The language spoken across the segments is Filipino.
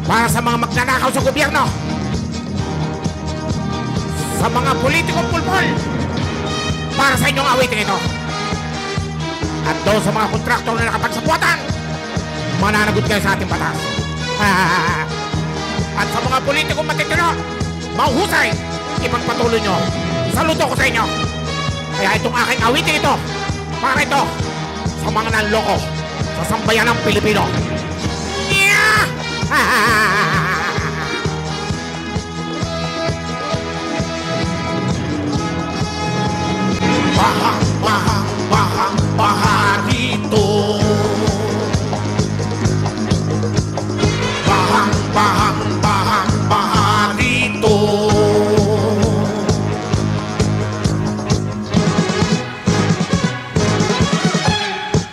Para sa mga magnanakaw sa gobyerno, sa mga politikong pulpol, para sa inyong awitin ito. At doon sa mga kontraktor na nakapagsapuatan, mananagot kayo sa ating batas. At sa mga politikong matitino, mahuhusay, ipagpatuloy nyo. Saludo ko sa inyo. Kaya itong aking awitin ito, para ito sa mga nanloko sa sambayan ng Pilipino. Bahang, bahang, bahang, baha dito. Bahang, bahang, bahang, baha dito.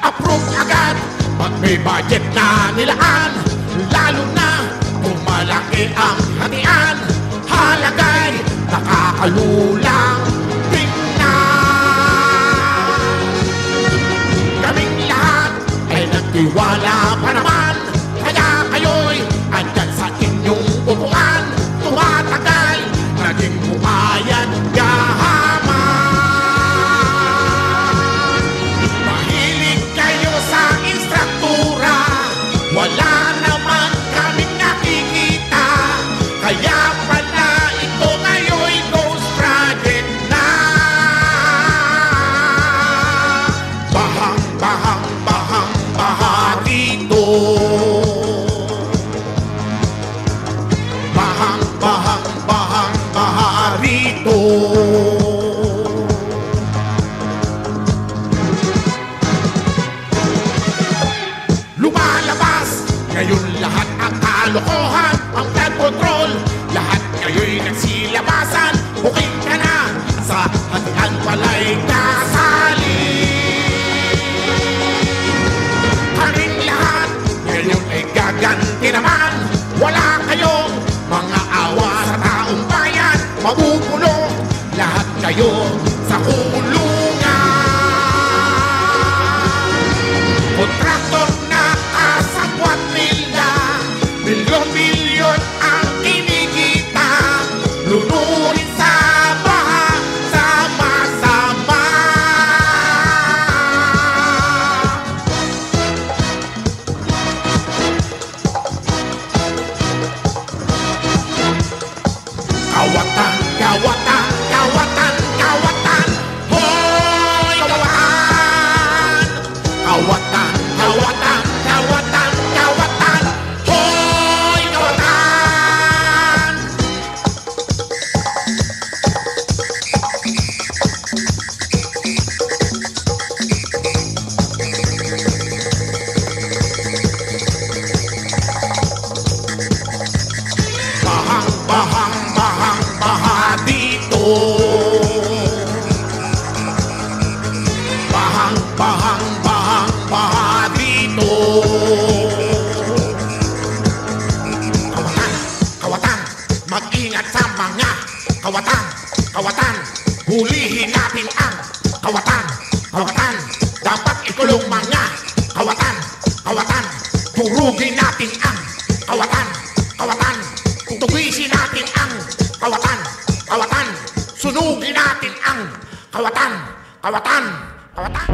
Approve agad pag may budget na nilaan, lalo na kung malaki ang hatian. Halagay nakakalulang tiwala pa naman, kaya kayo'y andyan sa inyong upuan. Tumatagal, naging buhayan gahaman. Mahilig kayo sa instruktura, wala naman kaming nakikita. Kaya pala ito ngayon'y ghost project na. Bahang, bahang, bahang, baha dito. Bahang, bahang, bahang, baha rito. Lumalabas ngayon lahat ang kalokohan, ang flood control, lahat ngayo'y nagsilabasan. Booking ka na sa hatian pala'y kasali. Kaming lahat ngayon ay gaganti naman. Wala kayong mga awa sa taong bayan. Mabubulong lahat kayo sa kulungan. Kontraktor na kasabwat nila, milyon-milyon ang kinikita. Lunurin sa baha, sama-sama. Kawatan, kawatan, kawatan, kawatan. Hoy, kawatan. Kawatan, kawatan, kawatan, kawatan. Hoy, kawatan. Bahang, bahang, bahang, baha dito. Bahang, bahang, bahang, baha dito. Kawatan, kawatan, mag-ingat sa mga kawatan, kawatan. Hulihin natin ang kawatan, kawatan. Dapat ikulong mga kawatan, kawatan. Turugin natin ang kawatan, kawatan. Tugisin natin ang kawatan, kawatan. Sunugin natin ang kawatan, kawatan, kawatan.